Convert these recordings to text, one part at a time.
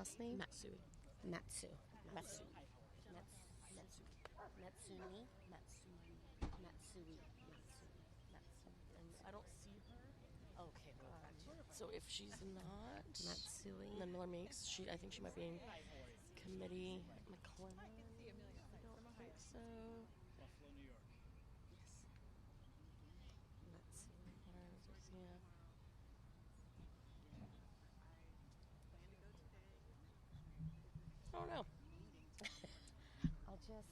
last name? Matsui. Matsu. Matsui. Matsumi. Matsui. And I don't see her. Okay, well, So if she's not Matsui. then Miller Meeks, I think she might be in committee. McClellan. I don't think so. Matsui. Yeah. I don't know. I'll just.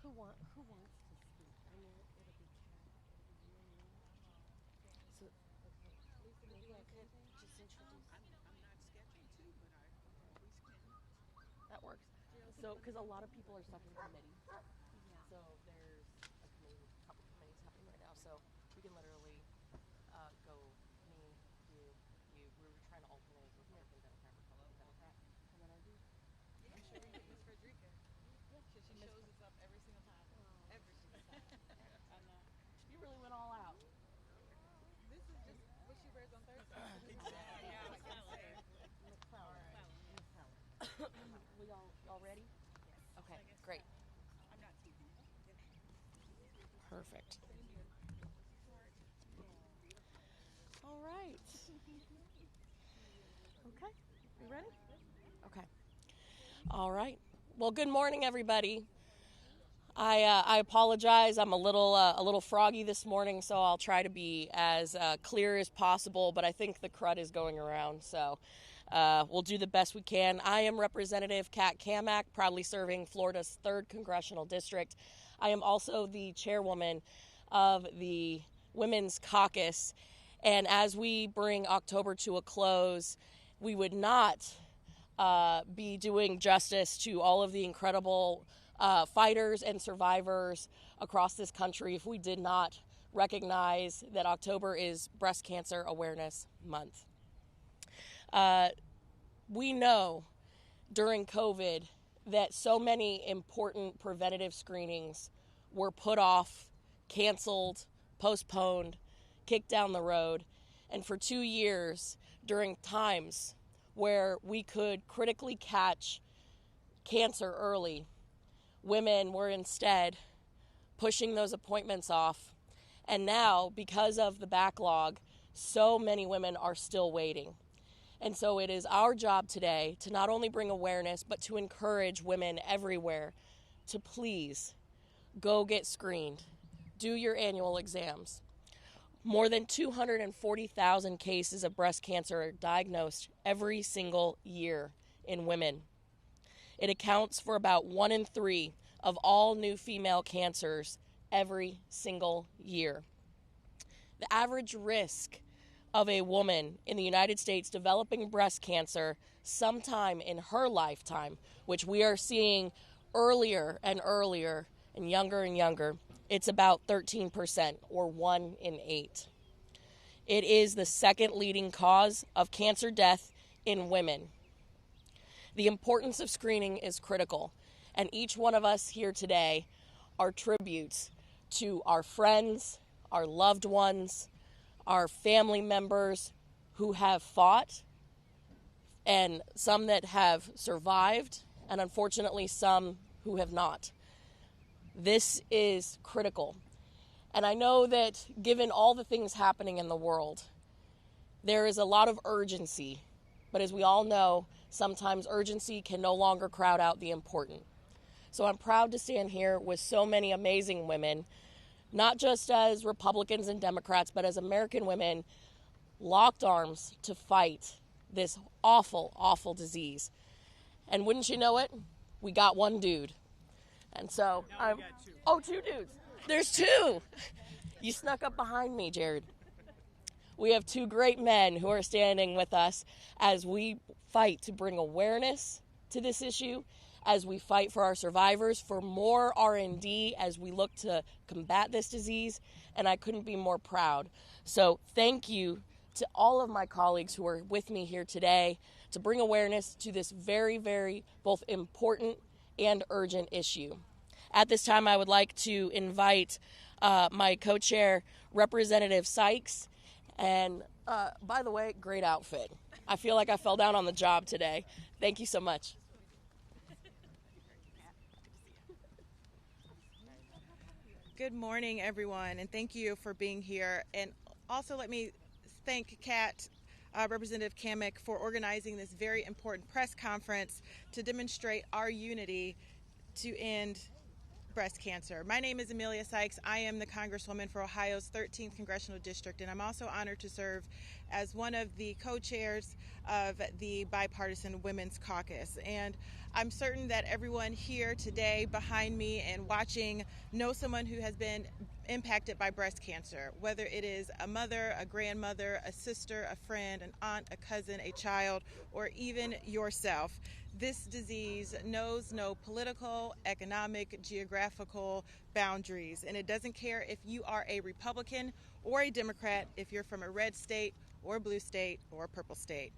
Who wants to speak? I know it'll be Kat. So Maybe I could just introduce. that works. So, because a lot of people are stuck in committee. Yeah. So there's a couple committees happening right now. So we can literally go me, you. We were trying to alternate Republican, Democrat, Republican, Democrat, and then I do. I'm sure we could use Frederica. She shows us up every single time. Every single time. I know. You really went all out. This is just what she wears on Thursday. McClellan. Yeah, I was gonna say. We all ready? Yes. Okay, great. I'm not TV. Perfect. All right. Okay, you ready? Okay. All right. Well, good morning, everybody. I apologize. I'm a little froggy this morning, so I'll try to be as clear as possible. But I think the crud is going around, so we'll do the best we can. I am Representative Kat Kamak, proudly serving Florida's 3rd Congressional District. I am also the chairwoman of the Women's Caucus. And as we bring October to a close, we would not be doing justice to all of the incredible fighters and survivors across this country if we did not recognize that October is Breast Cancer Awareness Month. We know during COVID that so many important preventative screenings were put off, canceled, postponed, kicked down the road. And for 2 years, during times where we could critically catch cancer early, women were instead pushing those appointments off. And now, because of the backlog, so many women are still waiting. And so it is our job today to not only bring awareness, but to encourage women everywhere to please go get screened, do your annual exams. More than 240,000 cases of breast cancer are diagnosed every single year in women. It accounts for about 1 in 3 of all new female cancers every single year. The average risk of a woman in the United States developing breast cancer sometime in her lifetime, which we are seeing earlier and earlier and younger, it's about 13%, or 1 in 8. It is the 2nd leading cause of cancer death in women. The importance of screening is critical, and each one of us here today are tributes to our friends, our loved ones, our family members who have fought, and some that have survived, and unfortunately some who have not. This is critical. And I know that given all the things happening in the world, there is a lot of urgency. But as we all know, sometimes urgency can no longer crowd out the important. So I'm proud to stand here with so many amazing women, not just as Republicans and Democrats, but as American women, locked arms to fight this awful, awful disease. And wouldn't you know it, we got one dude. And so I'm, oh, 2 dudes. There's 2. You snuck up behind me, Jared. We have 2 great men who are standing with us as we fight to bring awareness to this issue, as we fight for our survivors, for more R&D as we look to combat this disease, and I couldn't be more proud. So thank you to all of my colleagues who are with me here today to bring awareness to this very, very both important and urgent issue. At this time, I would like to invite my co-chair, Representative Sykes, and by the way, great outfit. I feel like I fell down on the job today. Thank you so much. Good morning, everyone, and thank you for being here. And also let me thank Kat, Representative Kamek, for organizing this very important press conference to demonstrate our unity to end breast cancer. My name is Amelia Sykes. I am the Congresswoman for Ohio's 13th Congressional District, and I'm also honored to serve as one of the co-chairs of the Bipartisan Women's Caucus. And I'm certain that everyone here today behind me and watching knows someone who has been impacted by breast cancer, whether it is a mother, a grandmother, a sister, a friend, an aunt, a cousin, a child, or even yourself. This disease knows no political, economic, geographical boundaries, and it doesn't care if you are a Republican or a Democrat, if you're from a red state or a blue state or a purple state.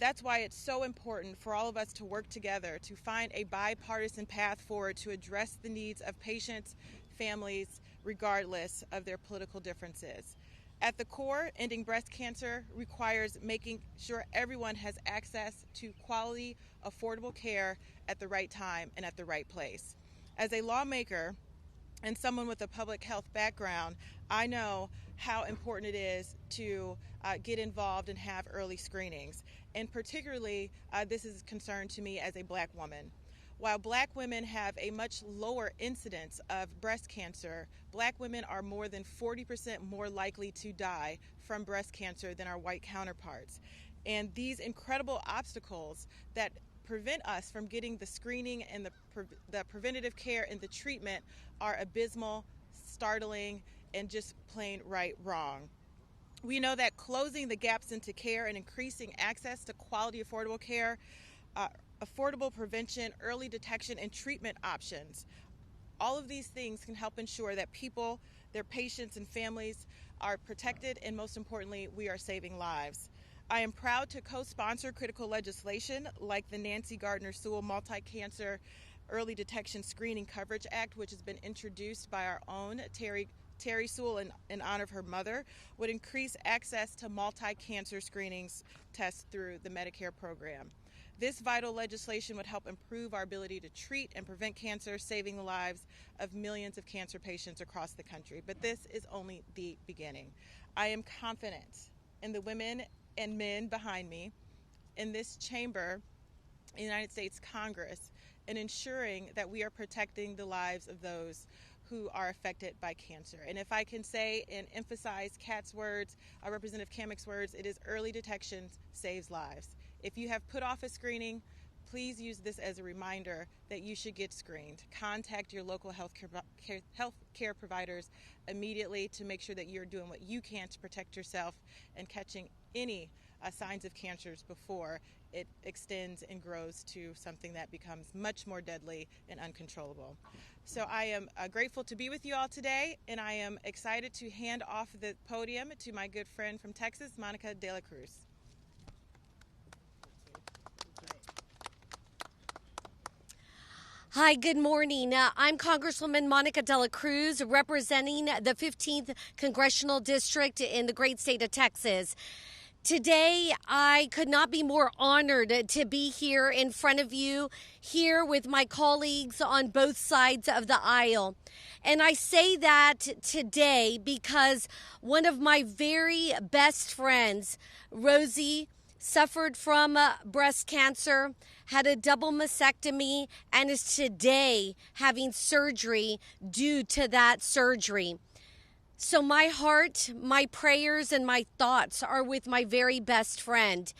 That's why it's so important for all of us to work together to find a bipartisan path forward to address the needs of patients, families, regardless of their political differences. At the core, ending breast cancer requires making sure everyone has access to quality, affordable care at the right time and at the right place. As a lawmaker and someone with a public health background, I know how important it is to get involved and have early screenings. And particularly, this is a concern to me as a Black woman. While Black women have a much lower incidence of breast cancer, Black women are more than 40% more likely to die from breast cancer than our white counterparts. And these incredible obstacles that prevent us from getting the screening and the preventative care and the treatment are abysmal, startling, and just plain right wrong. We know that closing the gaps into care and increasing access to quality, affordable care, affordable prevention, early detection, and treatment options, all of these things can help ensure that people, their patients, and families are protected, and most importantly, we are saving lives. I am proud to co-sponsor critical legislation like the Nancy Gardner Sewell Multi-Cancer Early Detection Screening Coverage Act, which has been introduced by our own Terry Sewell in honor of her mother, would increase access to multi-cancer screenings tests through the Medicare program. This vital legislation would help improve our ability to treat and prevent cancer, saving the lives of millions of cancer patients across the country. But this is only the beginning. I am confident in the women and men behind me, in this chamber, in the United States Congress, in ensuring that we are protecting the lives of those who are affected by cancer. And if I can say and emphasize Kat's words, Representative Kamek's words, it is early detection saves lives. If you have put off a screening, please use this as a reminder that you should get screened. Contact your local health care providers immediately to make sure that you're doing what you can to protect yourself and catching any signs of cancers before it extends and grows to something that becomes much more deadly and uncontrollable. So I am grateful to be with you all today, and I am excited to hand off the podium to my good friend from Texas, Monica De La Cruz. Hi, good morning. I'm Congresswoman Monica De La Cruz, representing the 15th Congressional District in the great state of Texas. Today, I could not be more honored to be here in front of you, here with my colleagues on both sides of the aisle. And I say that today because one of my very best friends, Rosie, suffered from breast cancer, had a double mastectomy, and is today having surgery due to that surgery. So my heart, my prayers, and my thoughts are with my very best friend.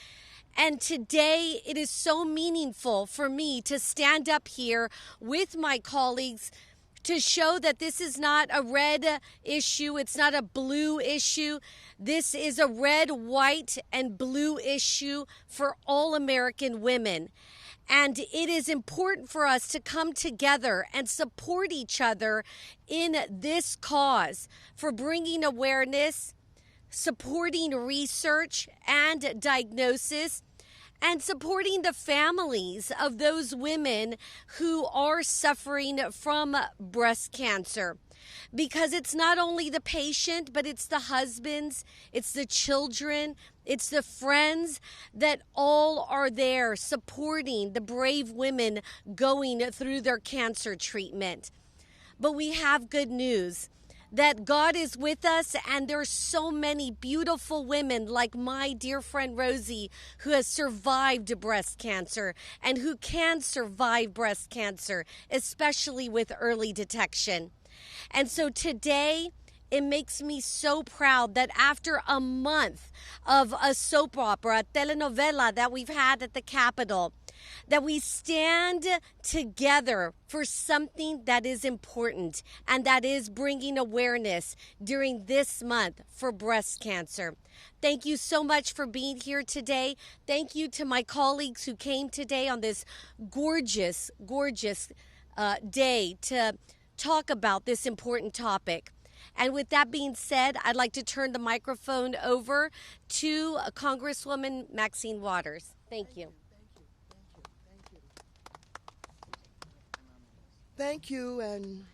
And today it is so meaningful for me to stand up here with my colleagues to show that this is not a red issue, it's not a blue issue. This is a red, white, and blue issue for all American women. And it is important for us to come together and support each other in this cause for bringing awareness, supporting research and diagnosis, and supporting the families of those women who are suffering from breast cancer. Because it's not only the patient, but it's the husbands, it's the children, It's the friends that all are there supporting the brave women going through their cancer treatment. But we have good news that God is with us, and there are so many beautiful women like my dear friend Rosie who has survived breast cancer and who can survive breast cancer, especially with early detection. And so today, it makes me so proud that after a month of a soap opera, a telenovela that we've had at the Capitol, that we stand together for something that is important, and that is bringing awareness during this month for breast cancer. Thank you so much for being here today. Thank you to my colleagues who came today on this gorgeous, gorgeous day to talk about this important topic. And with that being said, I'd like to turn the microphone over to Congresswoman Maxine Waters. Thank you. Thank you, and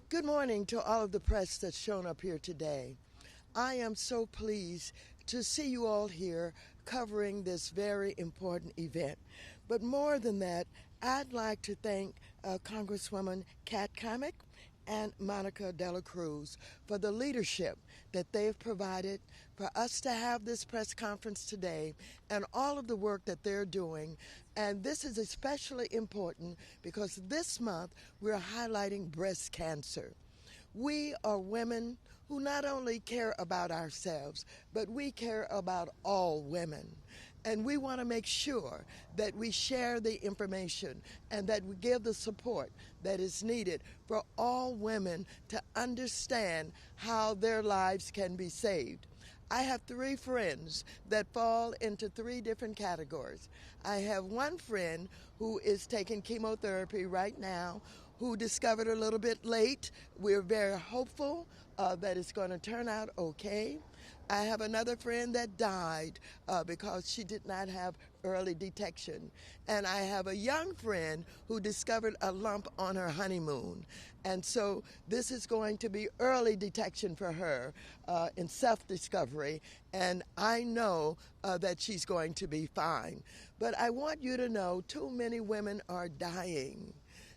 good morning to all of the press that's shown up here today. I am so pleased to see you all here covering this very important event. But more than that, I'd like to thank Congresswoman Kat Cammack and Monica De La Cruz for the leadership that they've provided for us to have this press conference today and all of the work that they're doing. And this is especially important because this month we're highlighting breast cancer. We are women who not only care about ourselves, but we care about all women. And we want to make sure that we share the information and that we give the support that is needed for all women to understand how their lives can be saved. I have 3 friends that fall into 3 different categories. I have one friend who is taking chemotherapy right now, who discovered a little bit late. We're very hopeful that it's going to turn out okay. I have another friend that died because she did not have early detection. And I have a young friend who discovered a lump on her honeymoon. And so this is going to be early detection for her in self-discovery. And I know that she's going to be fine. But I want you to know too many women are dying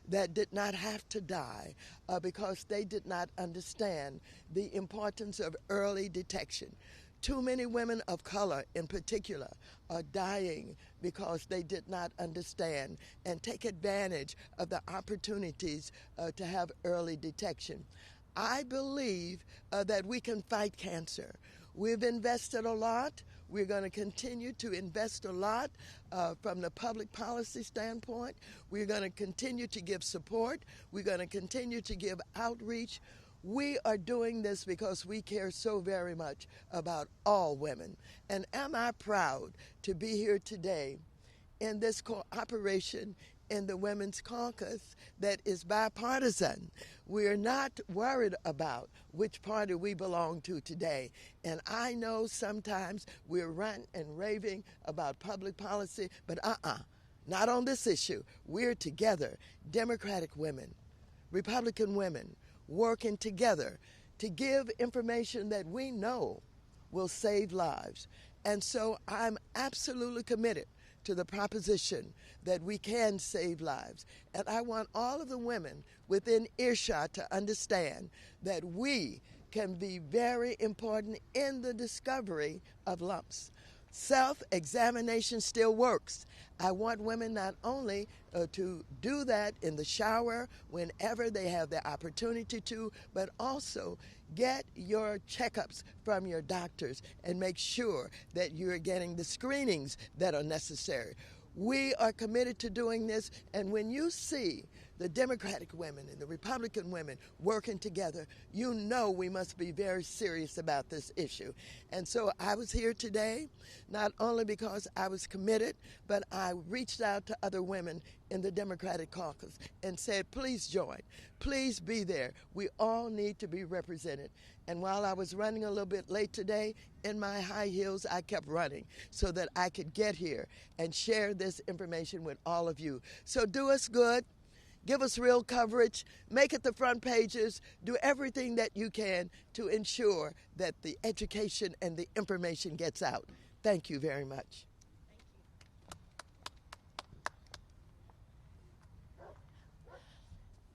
that did not have to die because they did not understand the importance of early detection. Too many women of color in particular are dying because they did not understand and take advantage of the opportunities to have early detection. I believe that we can fight cancer. We've invested a lot. We're going to continue to invest a lot from the public policy standpoint. We're going to continue to give support. We're going to continue to give outreach. We are doing this because we care so very much about all women. And am I proud to be here today in this cooperation in the Women's Caucus that is bipartisan. We're not worried about which party we belong to today. And I know sometimes we're ranting and raving about public policy, but not on this issue. We're together, Democratic women, Republican women, working together to give information that we know will save lives. And so I'm absolutely committed to the proposition that we can save lives. And I want all of the women within earshot to understand that we can be very important in the discovery of lumps. Self-examination still works. I want women not only to do that in the shower whenever they have the opportunity to, but also get your checkups from your doctors and make sure that you're getting the screenings that are necessary. We are committed to doing this, and when you see the Democratic women and the Republican women working together, you know we must be very serious about this issue. And so I was here today, not only because I was committed, but I reached out to other women in the Democratic caucus and said, please join, please be there. We all need to be represented. And while I was running a little bit late today, in my high heels, I kept running so that I could get here and share this information with all of you. So do us good. Give us real coverage, make it the front pages, do everything that you can to ensure that the education and the information gets out. Thank you very much.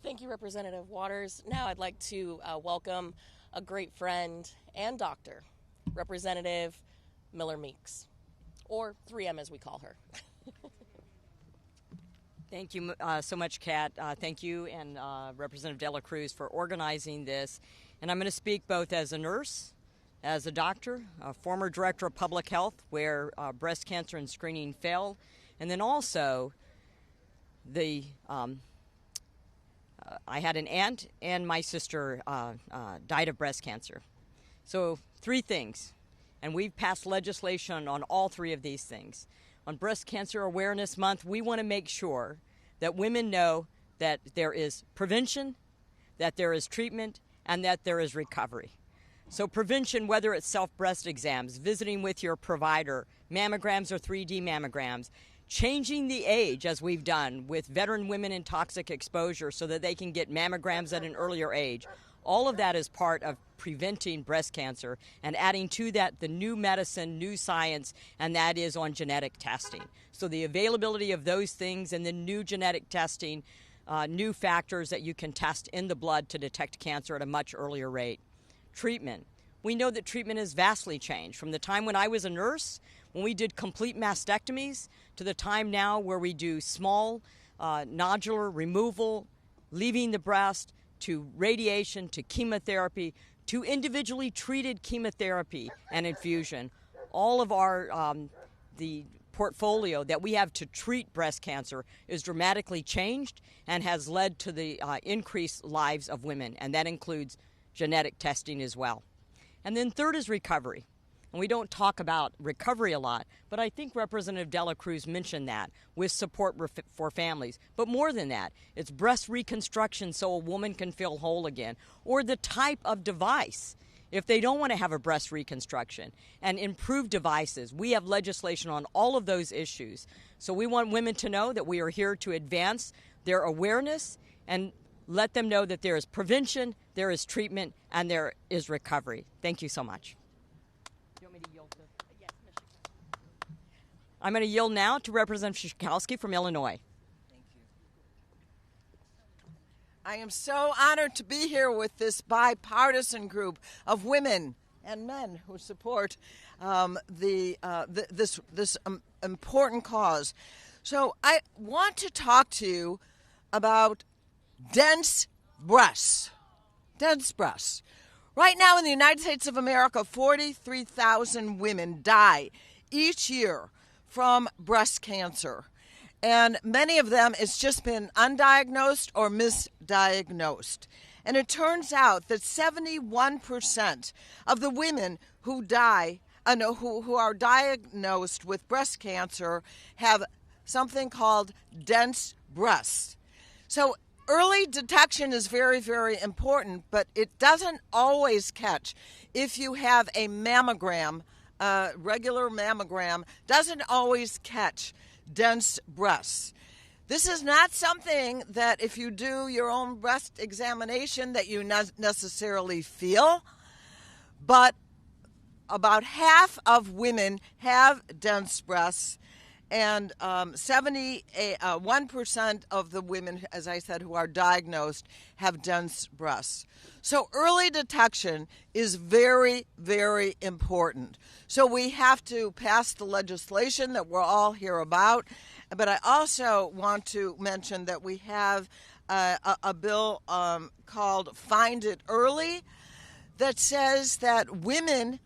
Thank you, Representative Waters. Now I'd like to welcome a great friend and doctor, Representative Miller Meeks, or 3M as we call her. Thank you so much, Kat. Thank you and Representative Dela Cruz for organizing this. And I'm going to speak both as a nurse, as a doctor, a former director of public health where breast cancer and screening failed, and then also I had an aunt and my sister died of breast cancer. So 3 things, and we've passed legislation on all 3 of these things. On Breast Cancer Awareness Month, we want to make sure that women know that there is prevention, that there is treatment, and that there is recovery. So prevention, whether it's self-breast exams, visiting with your provider, mammograms or 3D mammograms, changing the age as we've done with veteran women in toxic exposure so that they can get mammograms at an earlier age. All of that is part of preventing breast cancer and adding to that the new medicine, new science, and that is on genetic testing. So the availability of those things and the new genetic testing, new factors that you can test in the blood to detect cancer at a much earlier rate. Treatment. We know that treatment has vastly changed from the time when I was a nurse, when we did complete mastectomies, to the time now where we do small nodular removal, leaving the breast, to radiation, to chemotherapy, to individually treated chemotherapy and infusion. All of our the portfolio that we have to treat breast cancer is dramatically changed and has led to the increased lives of women, and that includes genetic testing as well. And then third is recovery. And we don't talk about recovery a lot, but I think Representative Dela Cruz mentioned that with support for families. But more than that, it's breast reconstruction so a woman can feel whole again, or the type of device if they don't want to have a breast reconstruction, and improved devices. We have legislation on all of those issues. So we want women to know that we are here to advance their awareness and let them know that there is prevention, there is treatment, and there is recovery. Thank you so much. I'm going to yield now to Representative Schakowsky from Illinois. Thank you. I am so honored to be here with this bipartisan group of women and men who support this important cause. So I want to talk to you about dense breasts. Dense breasts. Right now in the United States of America, 43,000 women die each year from breast cancer. And many of them, it's just been undiagnosed or misdiagnosed. And it turns out that 71% of the women who die, who are diagnosed with breast cancer have something called dense breasts. So early detection is very, very important, but it doesn't always catch. If you have a mammogram, regular mammogram, doesn't always catch dense breasts. This is not something that if you do your own breast examination that you necessarily feel, but about half of women have dense breasts, and 71% of the women, as I said, who are diagnosed have dense breasts. So early detection is very, very important. So we have to pass the legislation that we're all here about. But I also want to mention that we have a bill called Find It Early that says that women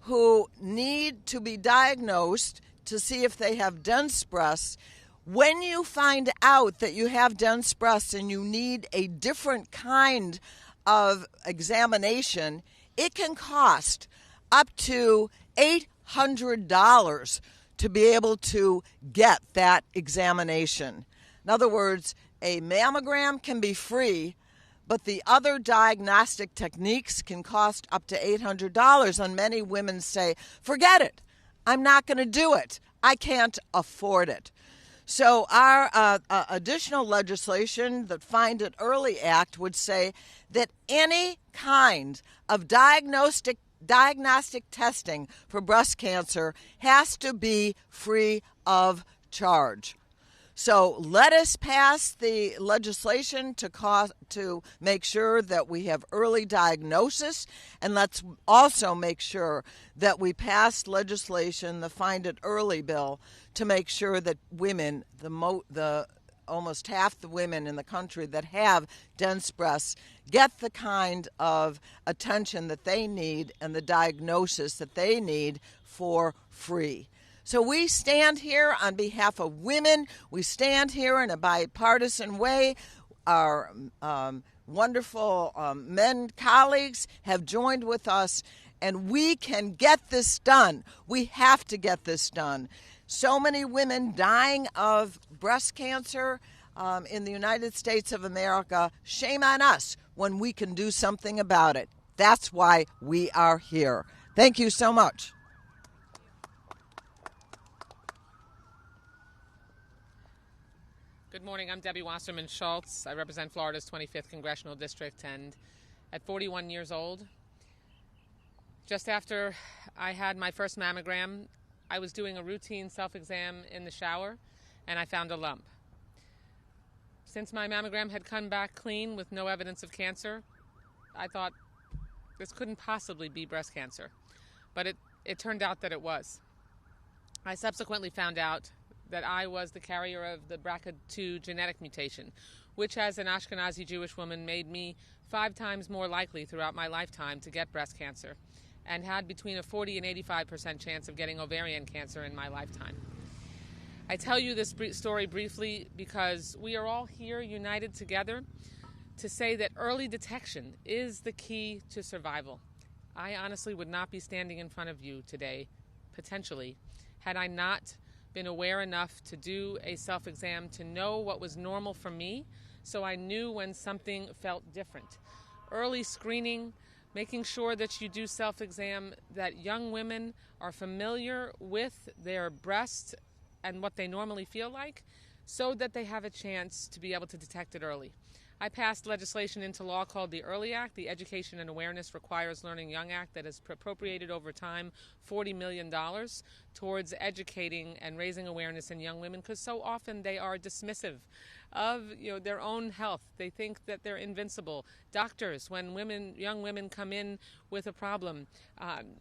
who need to be diagnosed to see if they have dense breasts, when you find out that you have dense breasts and you need a different kind of examination, it can cost up to $800 to be able to get that examination. In other words, a mammogram can be free, but the other diagnostic techniques can cost up to $800. And many women say, forget it. I'm not going to do it. I can't afford it. So our additional legislation, the Find It Early Act, would say that any kind of diagnostic diagnostic testing for breast cancer has to be free of charge. So let us pass the legislation to make sure that we have early diagnosis, and let's also make sure that we pass legislation, the Find It Early bill, to make sure that women, the almost half the women in the country that have dense breasts, get the kind of attention that they need and the diagnosis that they need for free. So we stand here on behalf of women. We stand here in a bipartisan way. Our wonderful men colleagues have joined with us, and we can get this done. We have to get this done. So many women dying of breast cancer in the United States of America. Shame on us when we can do something about it. That's why we are here. Thank you so much. Good morning. I'm Debbie Wasserman Schultz. I represent Florida's 25th Congressional District, and at 41 years old, just after I had my first mammogram, I was doing a routine self-exam in the shower, and I found a lump. Since my mammogram had come back clean with no evidence of cancer, I thought this couldn't possibly be breast cancer, but it turned out that it was. I subsequently found out that I was the carrier of the BRCA2 genetic mutation, which as an Ashkenazi Jewish woman made me 5 times more likely throughout my lifetime to get breast cancer, and had between a 40 and 85% chance of getting ovarian cancer in my lifetime. I tell you this story briefly because we are all here united together to say that early detection is the key to survival. I honestly would not be standing in front of you today, potentially, had I not been aware enough to do a self-exam to know what was normal for me, so I knew when something felt different. Early screening, making sure that you do self-exam, that young women are familiar with their breasts and what they normally feel like, so that they have a chance to be able to detect it early. I passed legislation into law called the EARLY Act, the Education and Awareness Requires Learning Young Act, that has appropriated over time $40 million towards educating and raising awareness in young women, because so often they are dismissive of their own health. They think that they're invincible. Doctors, when young women come in with a problem,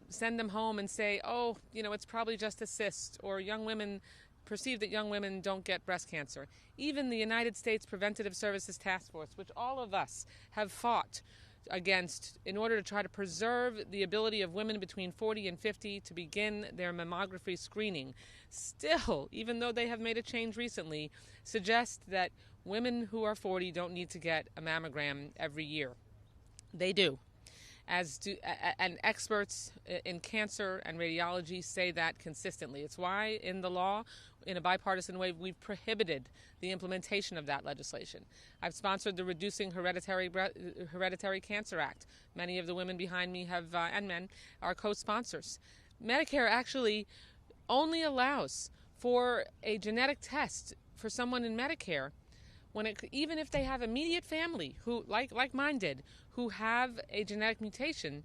send them home and say, oh, it's probably just a cyst, or young women perceive that young women don't get breast cancer. Even the United States Preventative Services Task Force, which all of us have fought against in order to try to preserve the ability of women between 40 and 50 to begin their mammography screening, still, even though they have made a change recently, suggest that women who are 40 don't need to get a mammogram every year. They do. And experts in cancer and radiology say that consistently. It's why in the law, in a bipartisan way, we've prohibited the implementation of that legislation. I've sponsored the Reducing Hereditary Cancer Act. Many of the women behind me and men are co-sponsors. Medicare actually only allows for a genetic test for someone in Medicare even if they have immediate family who, like mine did, who have a genetic mutation,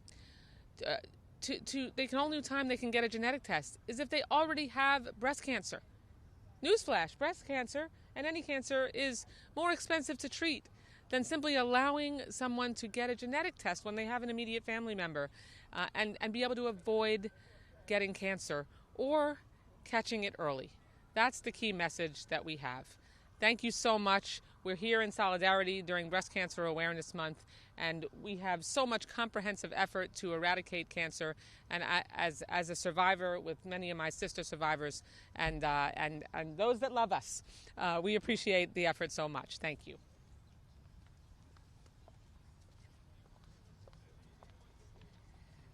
the only time they can get a genetic test is if they already have breast cancer. Newsflash, breast cancer and any cancer is more expensive to treat than simply allowing someone to get a genetic test when they have an immediate family member and be able to avoid getting cancer or catching it early. That's the key message that we have. Thank you so much. We're here in solidarity during Breast Cancer Awareness Month, and we have so much comprehensive effort to eradicate cancer. And as a survivor with many of my sister survivors and those that love us, we appreciate the effort so much. Thank you.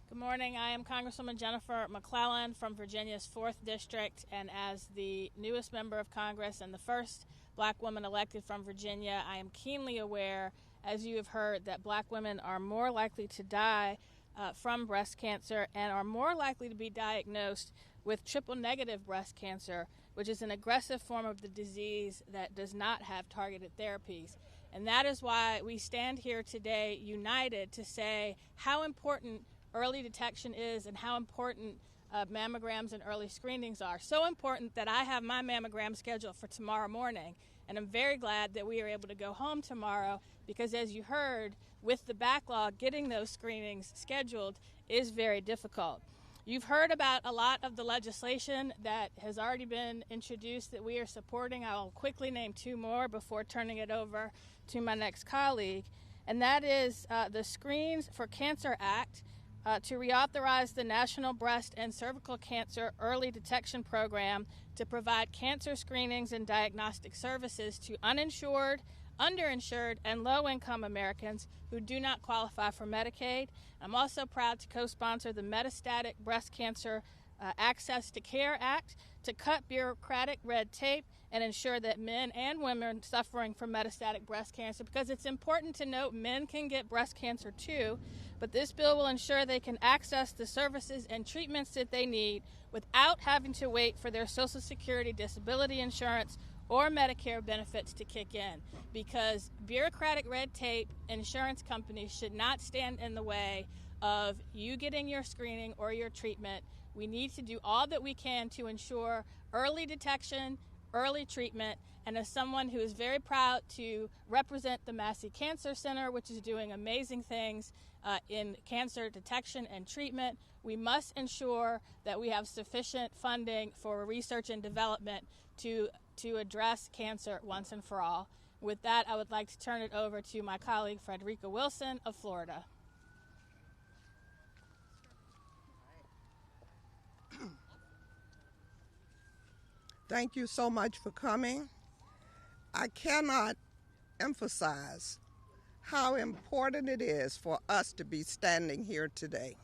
Good morning. I am Congresswoman Jennifer McClellan from Virginia's 4th District, and as the newest member of Congress and the first Black woman elected from Virginia, I am keenly aware, as you have heard, that Black women are more likely to die from breast cancer and are more likely to be diagnosed with triple-negative breast cancer, which is an aggressive form of the disease that does not have targeted therapies. And that is why we stand here today united to say how important early detection is and how important mammograms and early screenings are. So important that I have my mammogram scheduled for tomorrow morning. And I'm very glad that we are able to go home tomorrow because, as you heard, with the backlog, getting those screenings scheduled is very difficult. You've heard about a lot of the legislation that has already been introduced that we are supporting. I'll quickly name two more before turning it over to my next colleague. And that is the Screens for Cancer Act to reauthorize the National Breast and Cervical Cancer Early Detection Program to provide cancer screenings and diagnostic services to uninsured, underinsured, and low-income Americans who do not qualify for Medicaid. I'm also proud to co-sponsor the Metastatic Breast Cancer Access to Care Act to cut bureaucratic red tape and ensure that men and women suffering from metastatic breast cancer, because it's important to note men can get breast cancer too, but this bill will ensure they can access the services and treatments that they need without having to wait for their Social Security disability insurance or Medicare benefits to kick in, because bureaucratic red tape, insurance companies should not stand in the way of you getting your screening or your treatment. We need to do all that we can to ensure early detection, early treatment, and as someone who is very proud to represent the Massey Cancer Center, which is doing amazing things in cancer detection and treatment, we must ensure that we have sufficient funding for research and development to address cancer once and for all. With that, I would like to turn it over to my colleague, Frederica Wilson of Florida. Thank you so much for coming. I cannot emphasize how important it is for us to be standing here today.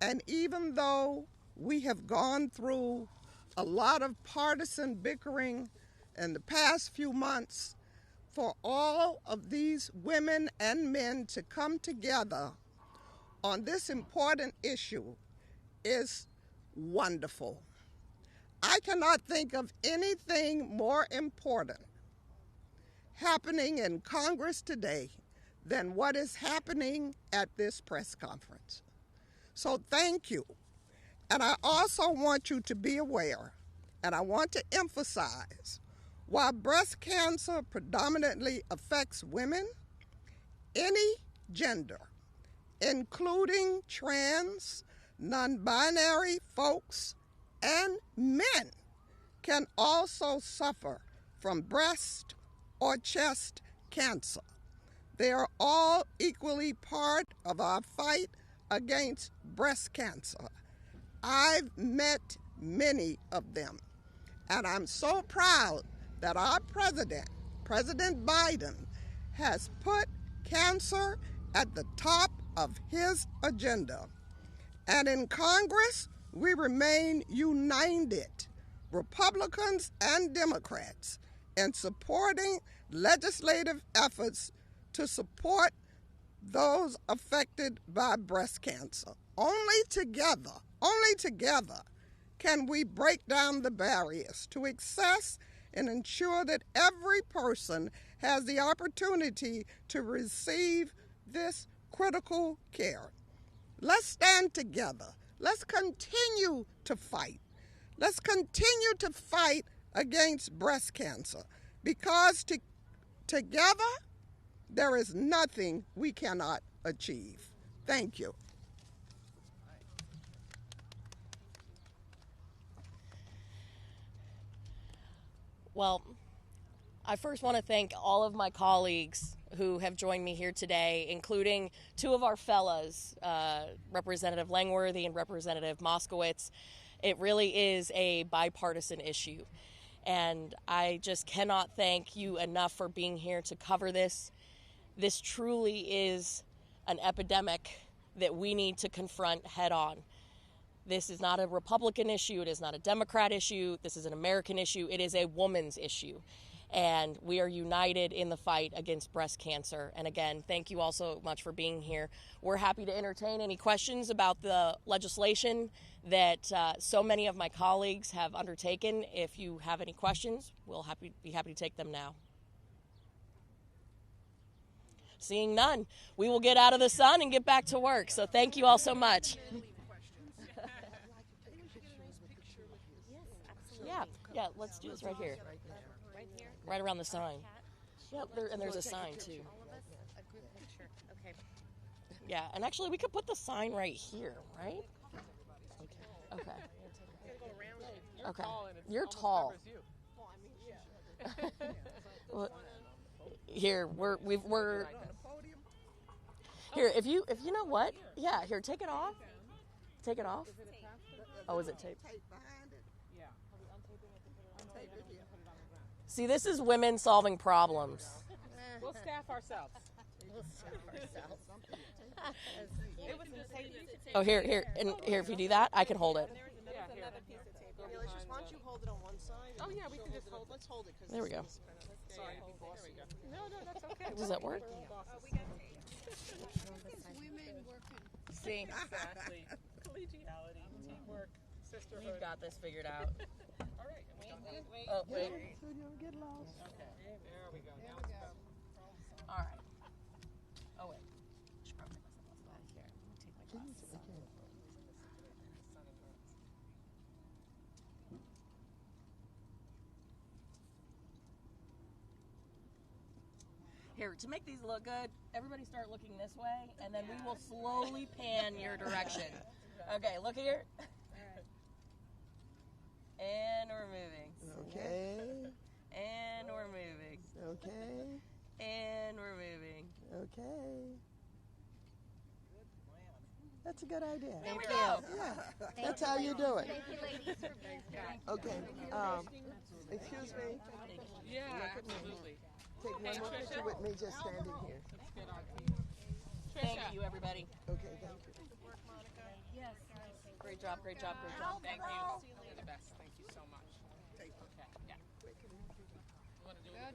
And even though we have gone through a lot of partisan bickering in the past few months, for all of these women and men to come together on this important issue is wonderful. I cannot think of anything more important happening in Congress today than what is happening at this press conference. So thank you. And I also want you to be aware, and I want to emphasize, while breast cancer predominantly affects women, any gender, including trans, non-binary folks, and men, can also suffer from breast or chest cancer. They are all equally part of our fight against breast cancer. I've met many of them, and I'm so proud that our president, President Biden, has put cancer at the top of his agenda. And in Congress, we remain united, Republicans and Democrats, in supporting legislative efforts to support those affected by breast cancer. Only together can we break down the barriers to access and ensure that every person has the opportunity to receive this critical care. Let's stand together. Let's continue to fight. Let's continue to fight against breast cancer, because together there is nothing we cannot achieve. Thank you. Well, I first want to thank all of my colleagues who have joined me here today, including two of our fellows, Representative Langworthy and Representative Moskowitz. It really is a bipartisan issue, and I just cannot thank you enough for being here to cover this. This truly is an epidemic that we need to confront head on. This is not a Republican issue. It is not a Democrat issue. This is an American issue. It is a woman's issue. And we are united in the fight against breast cancer. And again, thank you all so much for being here. We're happy to entertain any questions about the legislation that so many of my colleagues have undertaken. If you have any questions, we'll be happy to take them now. Seeing none, we will get out of the sun and get back to work. So thank you all so much. Yeah, let's do this right here. Right around the sign. Yep, and there's a sign too. Yeah, and actually we could put the sign right here, right? Okay. You're tall. Well, here we're here. If you know what? Yeah. Here, take it off. Take it off. Oh, is it tape? See, this is women solving problems. We'll staff ourselves. Oh, here, and here. If you do that, I can hold it. Why don't you hold it on one side? Oh yeah, we can just hold. Let's hold it. There we go. Sorry, no, that's okay. Does that work? See, exactly. Collegiality, teamwork, sisterhood. You've got this figured out. All right. Wait. Oh, wait. So you don't get lost. Okay. There we go. Now it's go. All right. Oh wait. Should probably take myself off here. Take my glasses off. Here, to make these look good, everybody start looking this way, and then we will slowly pan your direction. Okay, look here. And we're moving. Okay. And we're moving. Okay. And we're moving. Okay. That's a good idea. Thank you. Yeah, that's how you do it. Thank you, ladies, for being here. Okay. Excuse me. Yeah, absolutely. Take one more picture with me just standing here. Thank you, everybody. Okay, thank you. Yes. Great job, great job, great job. Thank you. You're the best. Thank you so much. Okay. Yeah. You want to do it?